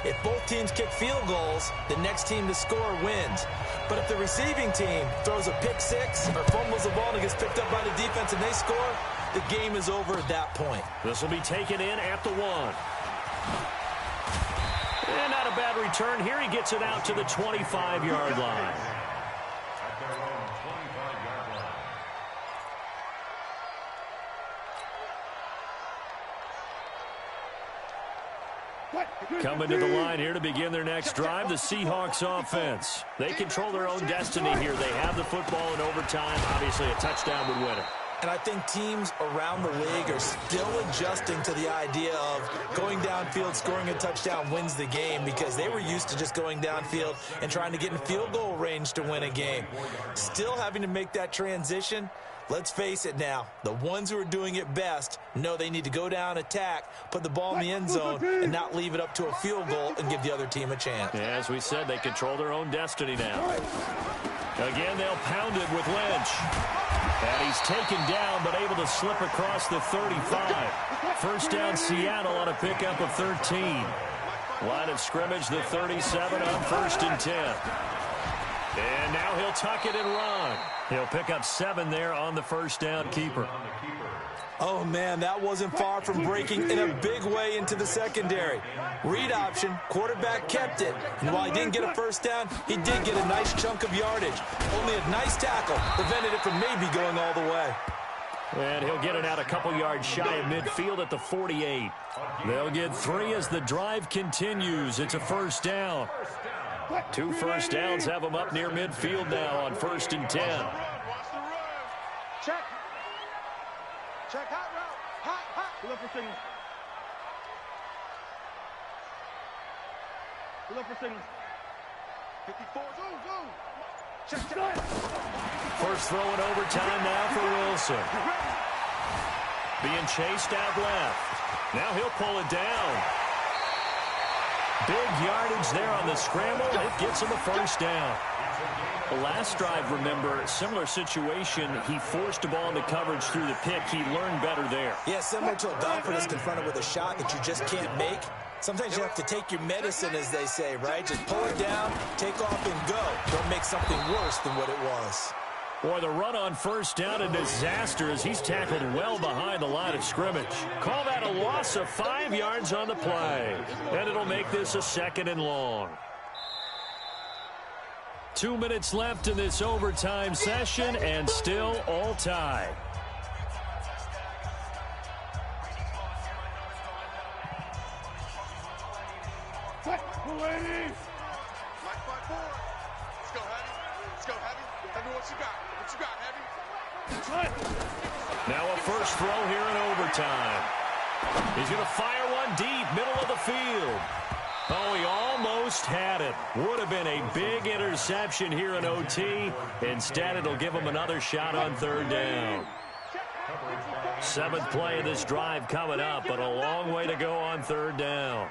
If both teams kick field goals, the next team to score wins. But if the receiving team throws a pick six or fumbles the ball and it gets picked up by the defense and they score, the game is over at that point. This will be taken in at the 1. And not a bad return here. He gets it out to the 25-yard line. At their own 25-yard line. Coming to the line here to begin their next drive, the Seahawks offense. They control their own destiny here. They have the football in overtime. Obviously, a touchdown would win it. And I think teams around the league are still adjusting to the idea of going downfield, scoring a touchdown wins the game, because they were used to just going downfield and trying to get in field goal range to win a game. Still having to make that transition. Let's face it now, the ones who are doing it best know they need to go down, attack, put the ball in the end zone, and not leave it up to a field goal and give the other team a chance. Yeah, as we said, they control their own destiny now. Again, they'll pound it with Lynch. And he's taken down, but able to slip across the 35. First down, Seattle on a pickup of 13. Line of scrimmage, the 37 on 1st and 10. And now he'll tuck it and run. He'll pick up 7 there on the first down keeper. Oh, man, that wasn't far from breaking in a big way into the secondary. Read option, quarterback kept it. And while he didn't get a first down, he did get a nice chunk of yardage. Only a nice tackle prevented it from maybe going all the way. And he'll get it out a couple yards shy of midfield at the 48. They'll get 3 as the drive continues. It's a first down. 2 first downs have them up near midfield now on 1st and 10. Check. Check, hot route. Hot. Pull up for signals. Pull up for signals. 54, go. Check. First throw in overtime now for Wilson. Being chased out left. Now he'll pull it down. Big yardage there on the scramble. It gets him a first down. The last drive, remember, similar situation. He forced the ball into coverage through the pick. He learned better there. Yeah, similar to a golfer that's confronted with a shot that you just can't make. Sometimes you have to take your medicine, as they say, right? Just pull it down, take off, and go. Don't make something worse than what it was. Boy, the run on first down, a disaster as he's tackled well behind the line of scrimmage. Call that a loss of 5 yards on the play. And it'll make this a 2nd and long. 2 minutes left in this overtime session, and still all tied. Ladies. Let's go, Hattie. Let's go. What you got? What you got, Heavy? Now a first throw here in overtime. He's going to fire one deep, middle of the field. Oh, he almost had it. Would have been a big interception here in OT. Instead, it'll give him another shot on third down. 7th play of this drive coming up, but a long way to go on third down.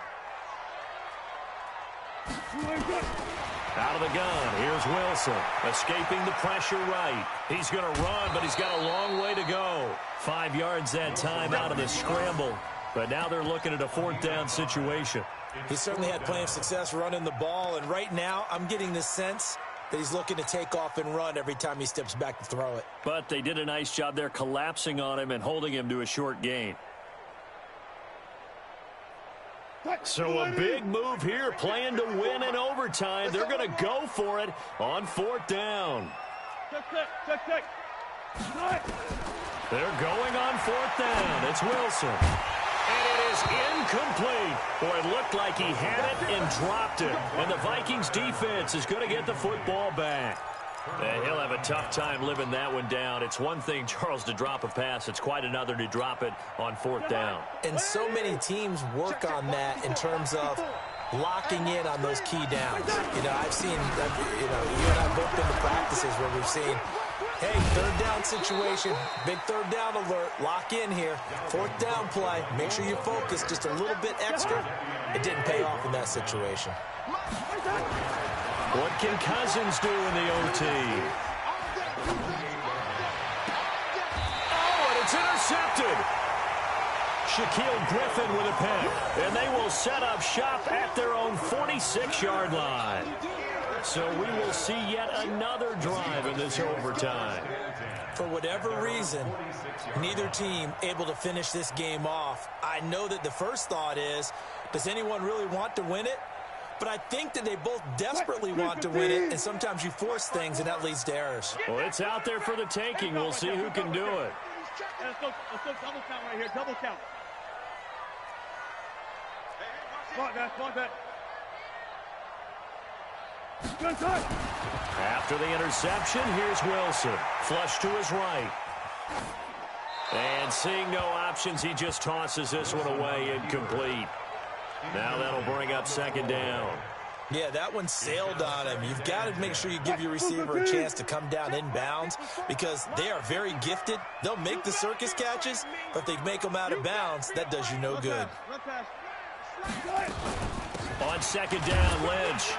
Out of the gun, here's Wilson, escaping the pressure right. He's going to run, but he's got a long way to go. 5 yards that time out of the scramble, but now they're looking at a 4th down situation. He certainly had plenty of success running the ball, and right now I'm getting the sense that he's looking to take off and run every time he steps back to throw it. But they did a nice job there collapsing on him and holding him to a short gain. So a big move here, playing to win in overtime. They're going to go for it on 4th down. They're going on 4th down. It's Wilson. And it is incomplete. Boy, it looked like he had it and dropped it. And the Vikings defense is going to get the football back. And he'll have a tough time living that one down. It's one thing, Charles, to drop a pass. It's quite another to drop it on 4th down. And so many teams work on that in terms of locking in on those key downs. You know, I've seen, you and I both been to practices where we've seen, hey, 3rd down situation, big 3rd down alert, lock in here. 4th down play, make sure you focus just a little bit extra. It didn't pay off in that situation. What can Cousins do in the OT? Oh, and it's intercepted. Shaquille Griffin with a pick. And they will set up shop at their own 46-yard line. So we will see yet another drive in this overtime. For whatever reason, neither team able to finish this game off. I know that the first thought is, does anyone really want to win it? But I think that they both desperately want to win it, and sometimes you force things, and that leads to errors. Well, it's out there for the taking. We'll see who can do it. Let's go double count right here. Double count. Spot that. After the interception, here's Wilson. Flush to his right. And seeing no options, he just tosses this one away, incomplete. Now that'll bring up 2nd down. Yeah, that one sailed on him. You've got to make sure you give your receiver a chance to come down inbounds because they are very gifted. They'll make the circus catches, but if they make them out of bounds, that does you no good. On 2nd down, Lynch.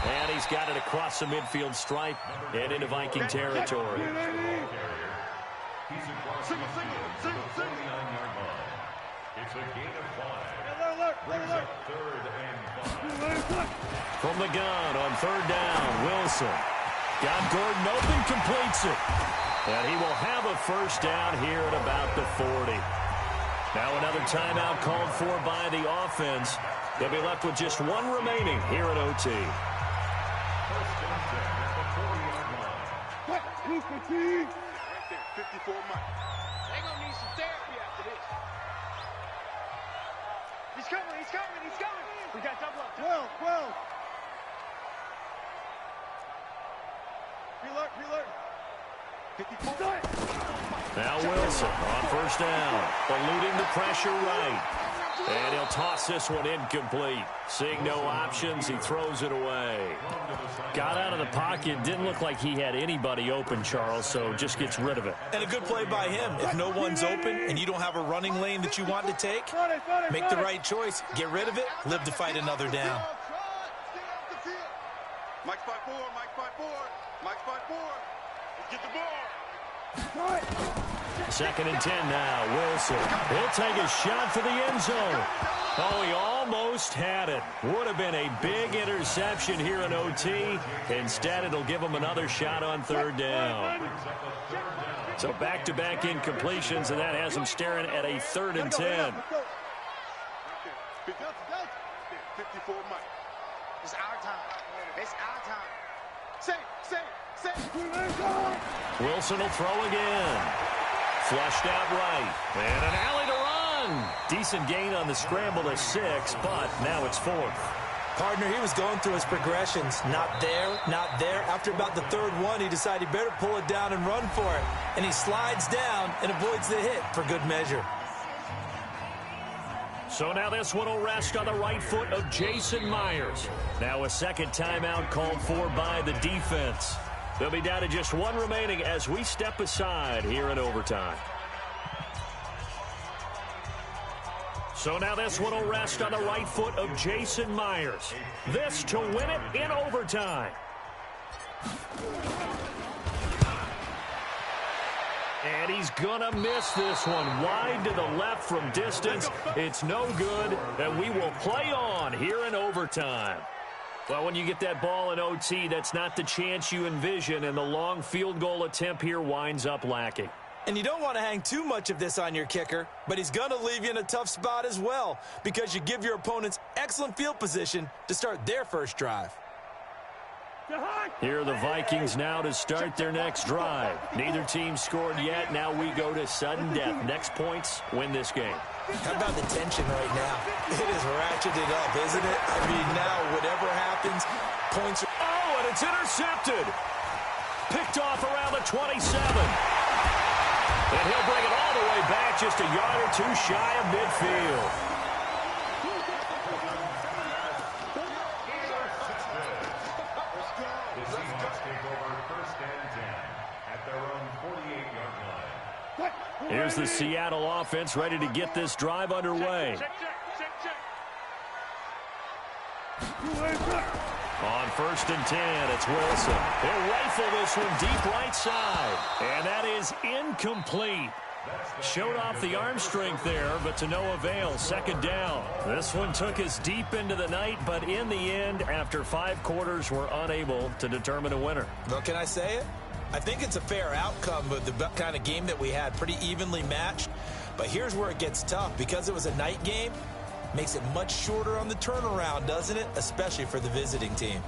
And he's got it across the midfield stripe and into Viking territory. He's across the field to the 49-yard line. It's a gain of 5. Brings up 3rd and 5. From the gun on 3rd down, Wilson. Got Gordon open, completes it. And he will have a first down here at about the 40. Now another timeout called for by the offense. They'll be left with just one remaining here at OT. 1st and 10 at the 40-yard line. Right there, 54 Mike. They gonna need some therapy after this. He's coming. We got double up. 12. Preload. 54. Now Wilson on 1st down. Eluding the pressure right. And he'll toss this one incomplete. Seeing no options, he throws it away. Got out of the pocket. Didn't look like he had anybody open, Charles, so just gets rid of it. And a good play by him. If no one's open and you don't have a running lane that you want to take, make the right choice. Get rid of it. Live to fight another down. Mike's by 4. Let's get the ball. 2nd and 10 now. Wilson. He'll take a shot for the end zone. Oh, he almost had it. Would have been a big interception here in OT. Instead, it'll give him another shot on 3rd down. So back-to-back incompletions, and that has him staring at a 3rd and 10. 54 Mike. It's our time. Say. Wilson will throw again. Flushed out right. And an alley to run. Decent gain on the scramble to 6, but now it's 4th. Partner, he was going through his progressions. Not there, not there. After about the third one, he decided he better pull it down and run for it. And he slides down and avoids the hit for good measure. So now this one will rest on the right foot of Jason Myers. Now a second timeout called for by the defense. They'll be down to just one remaining as we step aside here in overtime. So now this one will rest on the right foot of Jason Myers. This to win it in overtime. And he's gonna miss this one. Wide to the left from distance. It's no good, and we will play on here in overtime. Well, when you get that ball in OT, that's not the chance you envision, and the long field goal attempt here winds up lacking. And you don't want to hang too much of this on your kicker, but he's going to leave you in a tough spot as well because you give your opponents excellent field position to start their first drive. Here are the Vikings now to start their next drive. Neither team scored yet. Now we go to sudden death. Next points win this game. How about the tension right now? It is ratcheted up, isn't it? I mean, now whatever happens, points are... Oh, and it's intercepted. Picked off around the 27. And he'll bring it all the way back just a yard or two shy of midfield. The Seahawks take over 1st and 10 at their own 48-yard line. Here's the Seattle offense ready to get this drive underway. Check. On 1st and 10, it's Wilson. He'll rifle this one deep right side. And that is incomplete. Showed off the arm strength there, but to no avail. 2nd down. This one took us deep into the night, but in the end, after 5 quarters, we're unable to determine a winner. Well, can I say it? I think it's a fair outcome of the kind of game that we had, pretty evenly matched. But here's where it gets tough. Because it was a night game, makes it much shorter on the turnaround, doesn't it? Especially for the visiting team.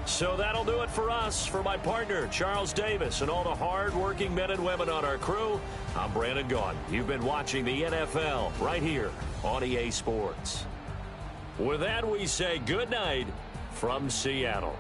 So that'll do it for us. For my partner, Charles Davis, and all the hard-working men and women on our crew, I'm Brandon Gaudin. You've been watching the NFL right here on EA Sports. With that, we say good night from Seattle.